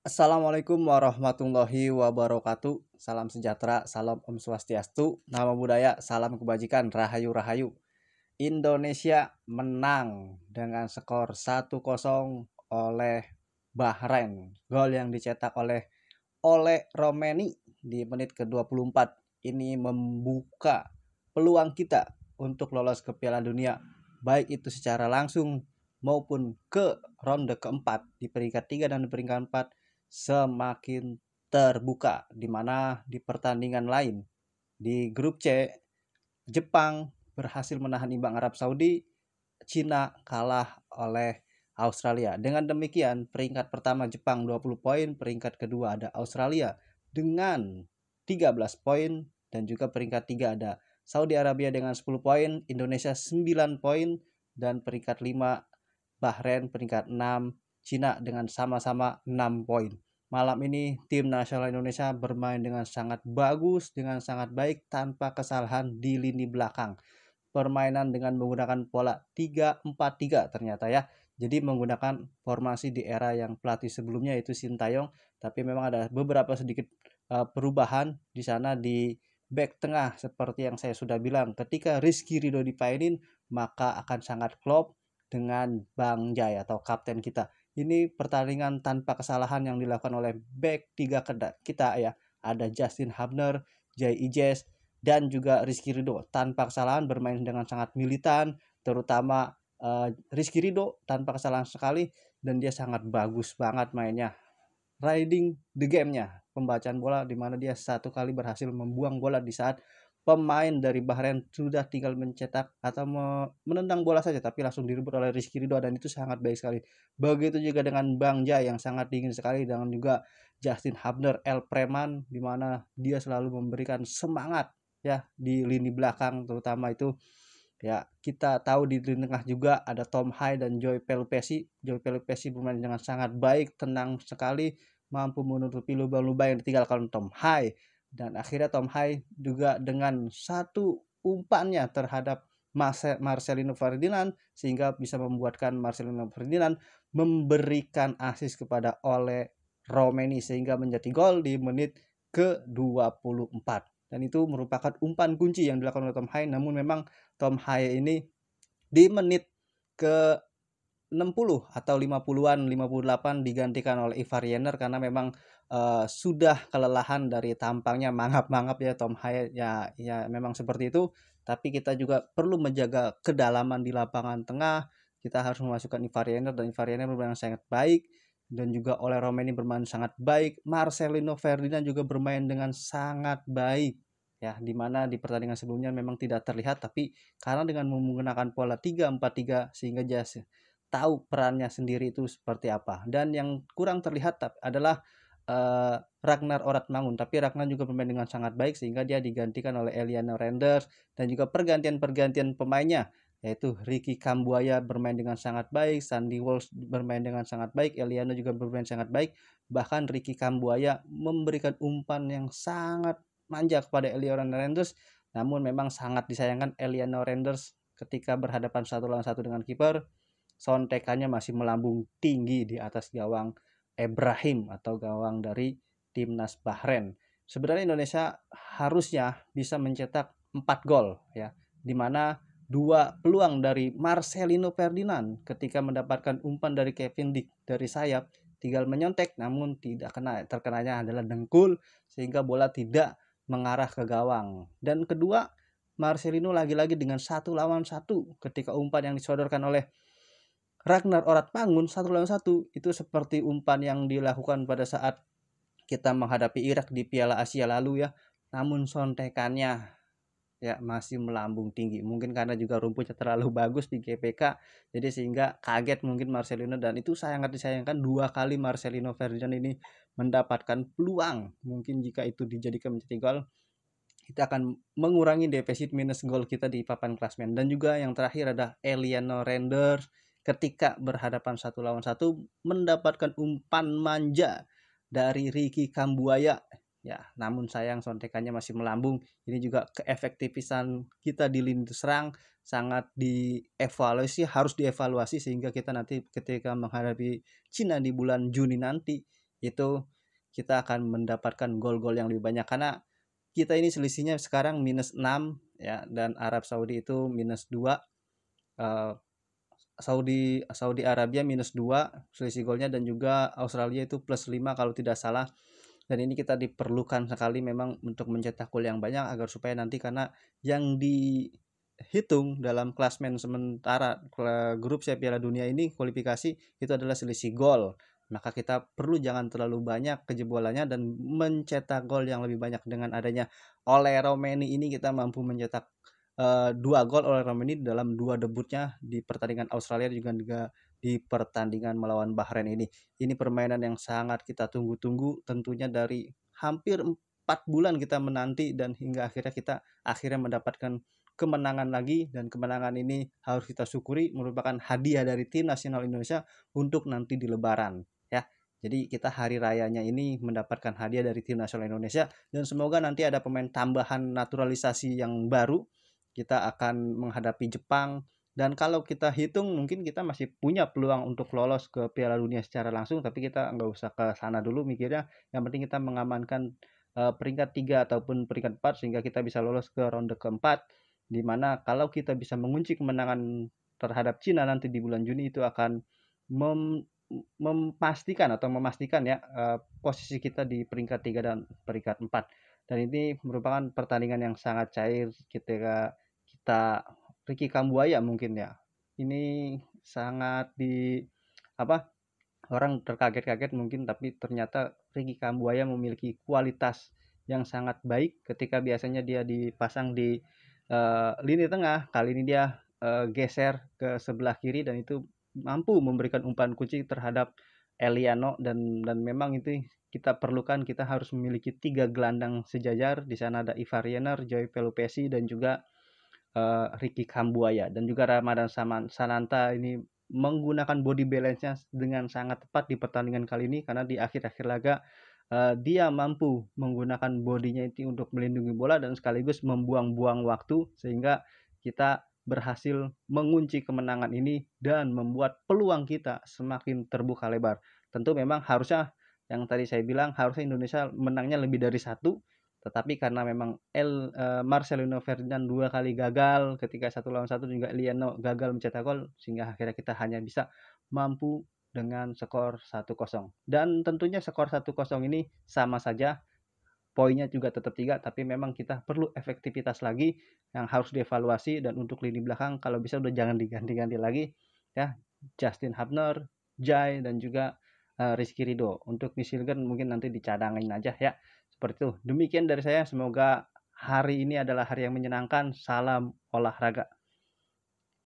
Assalamualaikum warahmatullahi wabarakatuh. Salam sejahtera, salam Om Swastiastu, nama budaya, salam kebajikan, rahayu rahayu. Indonesia menang dengan skor 1-0 oleh Bahrain. Gol yang dicetak oleh Romeni di menit ke-24 ini membuka peluang kita untuk lolos ke Piala Dunia, baik itu secara langsung maupun ke ronde keempat. Di peringkat 3 dan di peringkat 4 semakin terbuka, di mana di pertandingan lain di grup C, Jepang berhasil menahan imbang Arab Saudi, Cina kalah oleh Australia. Dengan demikian, peringkat pertama Jepang 20 poin, peringkat kedua ada Australia dengan 13 poin, dan juga peringkat tiga ada Saudi Arabia dengan 10 poin, Indonesia 9 poin, dan peringkat 5 Bahrain, peringkat 6 Cina dengan sama-sama 6 poin. Malam ini tim nasional Indonesia bermain dengan sangat bagus, dengan sangat baik tanpa kesalahan di lini belakang. Permainan dengan menggunakan pola 3-4-3 ternyata ya. Jadi menggunakan formasi di era yang pelatih sebelumnya yaitu Sintayong, tapi memang ada beberapa sedikit perubahan di sana di back tengah seperti yang saya sudah bilang. Ketika Rizky Ridho dipainin, maka akan sangat klop dengan Bang Jai atau kapten kita. Ini pertandingan tanpa kesalahan yang dilakukan oleh back 3 kita ya. Ada Justin Hubner, Jai Ijes, dan juga Rizky Ridho tanpa kesalahan bermain dengan sangat militan, terutama Rizky Ridho tanpa kesalahan sekali, dan dia sangat bagus banget mainnya, riding the game-nya, pembacaan bola, di mana dia satu kali berhasil membuang bola di saat pemain dari Bahrain sudah tinggal mencetak atau menendang bola saja, tapi langsung direbut oleh Rizky Ridho, dan itu sangat baik sekali. Begitu juga dengan Bang Jai yang sangat dingin sekali, dengan juga Justin Hubner, El Preman, di mana dia selalu memberikan semangat ya di lini belakang, terutama itu ya. Kita tahu di lini tengah juga ada Tom Hai dan Joy Pelupesi. Joy Pelupesi bermain dengan sangat baik, tenang sekali, mampu menutupi lubang-lubang yang ditinggalkan Tom Hai. Dan akhirnya Tom Hai juga dengan satu umpannya terhadap Marcelino Ferdinand, sehingga bisa membuatkan Marcelino Ferdinand memberikan assist kepada Ole Romeni, sehingga menjadi gol di menit ke-24. Dan itu merupakan umpan kunci yang dilakukan oleh Tom Hai. Namun memang Tom Hai ini di menit ke 60 atau 50-an, 58 digantikan oleh Ivar Jenner karena memang sudah kelelahan dari tampangnya mangap-mangap ya Tom Hai ya, ya memang seperti itu. Tapi kita juga perlu menjaga kedalaman di lapangan tengah. Kita harus memasukkan Ivar Jenner, dan Ivar Jenner bermain sangat baik, dan juga oleh Romeni bermain sangat baik. Marcelino Ferdinand juga bermain dengan sangat baik ya, dimana di pertandingan sebelumnya memang tidak terlihat, tapi karena dengan menggunakan pola 3-4-3 sehingga dia tahu perannya sendiri itu seperti apa. Dan yang kurang terlihat adalah Ragnar Oratmangun, tapi Ragnar juga bermain dengan sangat baik sehingga dia digantikan oleh Eliano Renders. Dan juga pergantian pemainnya, yaitu Ricky Kambuaya bermain dengan sangat baik, Sandy Walsh bermain dengan sangat baik, Eliano juga bermain sangat baik. Bahkan Ricky Kambuaya memberikan umpan yang sangat manja kepada Eliano Renders, namun memang sangat disayangkan Eliano Renders ketika berhadapan satu lawan satu dengan kiper, sontekannya masih melambung tinggi di atas gawang Ibrahim atau gawang dari timnas Bahrain. Sebenarnya Indonesia harusnya bisa mencetak 4 gol ya, di mana dua peluang dari Marcelino Ferdinand ketika mendapatkan umpan dari Kevin Dick dari sayap, tinggal menyontek namun tidak kena, terkenanya adalah dengkul sehingga bola tidak mengarah ke gawang. Dan kedua, Marcelino lagi-lagi dengan satu lawan satu ketika umpan yang disodorkan oleh Ragnar Oratmangun satu lawan satu itu seperti umpan yang dilakukan pada saat kita menghadapi Irak di Piala Asia lalu ya. Namun sontekannya ya masih melambung tinggi. Mungkin karena juga rumputnya terlalu bagus di GPK, jadi sehingga kaget mungkin Marcelino, dan itu sangat disayangkan dua kali Marcelino Ferdinand ini mendapatkan peluang. Mungkin jika itu dijadikan menjadi gol, kita akan mengurangi defisit minus gol kita di papan klasmen. Dan juga yang terakhir ada Eliano Renders ketika berhadapan satu lawan satu mendapatkan umpan manja dari Ricky Kambuaya ya, namun sayang sontekannya masih melambung. Ini juga keefektifan kita di lini serang sangat harus dievaluasi sehingga kita nanti ketika menghadapi Cina di bulan Juni nanti itu kita akan mendapatkan gol-gol yang lebih banyak, karena kita ini selisihnya sekarang -6 ya, dan Arab Saudi itu -2. eh, Saudi Arabia -2 selisih golnya, dan juga Australia itu +5 kalau tidak salah. Dan ini kita diperlukan sekali memang untuk mencetak gol yang banyak agar supaya nanti, karena yang dihitung dalam klasmen sementara grup C Piala Dunia ini kualifikasi itu adalah selisih gol. Maka kita perlu jangan terlalu banyak kejebolannya dan mencetak gol yang lebih banyak. Dengan adanya Ole Romeni ini kita mampu mencetak 2 gol oleh Romeni dalam 2 debutnya di pertandingan Australia dan juga di pertandingan melawan Bahrain ini. Ini permainan yang sangat kita tunggu-tunggu tentunya, dari hampir 4 bulan kita menanti, dan hingga akhirnya kita mendapatkan kemenangan lagi, dan kemenangan ini harus kita syukuri, merupakan hadiah dari tim nasional Indonesia untuk nanti di Lebaran ya. Jadi kita hari rayanya ini mendapatkan hadiah dari tim nasional Indonesia, dan semoga nanti ada pemain tambahan naturalisasi yang baru. Kita akan menghadapi Jepang, dan kalau kita hitung mungkin kita masih punya peluang untuk lolos ke Piala Dunia secara langsung, tapi kita nggak usah ke sana dulu mikirnya. Yang penting kita mengamankan peringkat 3 ataupun peringkat 4 sehingga kita bisa lolos ke ronde keempat, di mana kalau kita bisa mengunci kemenangan terhadap Cina nanti di bulan Juni, itu akan mem memastikan ya posisi kita di peringkat 3 dan peringkat 4. Dan ini merupakan pertandingan yang sangat cair ketika kita Ricky Kambuaya mungkin ya. Ini sangat apa, orang terkaget-kaget mungkin, tapi ternyata Ricky Kambuaya memiliki kualitas yang sangat baik ketika biasanya dia dipasang di lini tengah. Kali ini dia geser ke sebelah kiri, dan itu mampu memberikan umpan kunci terhadap Eliano, dan memang itu kita perlukan. Kita harus memiliki 3 gelandang sejajar. Di sana ada Ivar Yener, Joy Pelupesi, dan juga Ricky Kambuaya, dan juga Ramadan Sananta ini menggunakan body balance-nya dengan sangat tepat di pertandingan kali ini, karena di akhir-akhir laga dia mampu menggunakan bodinya itu untuk melindungi bola dan sekaligus membuang-buang waktu, sehingga kita berhasil mengunci kemenangan ini dan membuat peluang kita semakin terbuka lebar. Tentu memang harusnya, yang tadi saya bilang, harusnya Indonesia menangnya lebih dari 1, tetapi karena memang Marcelino Ferdinand 2 kali gagal ketika 1 lawan 1, juga Liano gagal mencetak gol, sehingga akhirnya kita hanya bisa mampu dengan skor 1-0. Dan tentunya skor 1-0 ini sama saja, poinnya juga tetap 3, tapi memang kita perlu efektivitas lagi yang harus dievaluasi. Dan untuk lini belakang kalau bisa udah jangan diganti-ganti lagi ya. Justin Hubner, Jai, dan juga Rizky Ridho. Untuk Misilgan mungkin nanti dicadangin aja ya. Seperti itu. Demikian dari saya. Semoga hari ini adalah hari yang menyenangkan. Salam olahraga.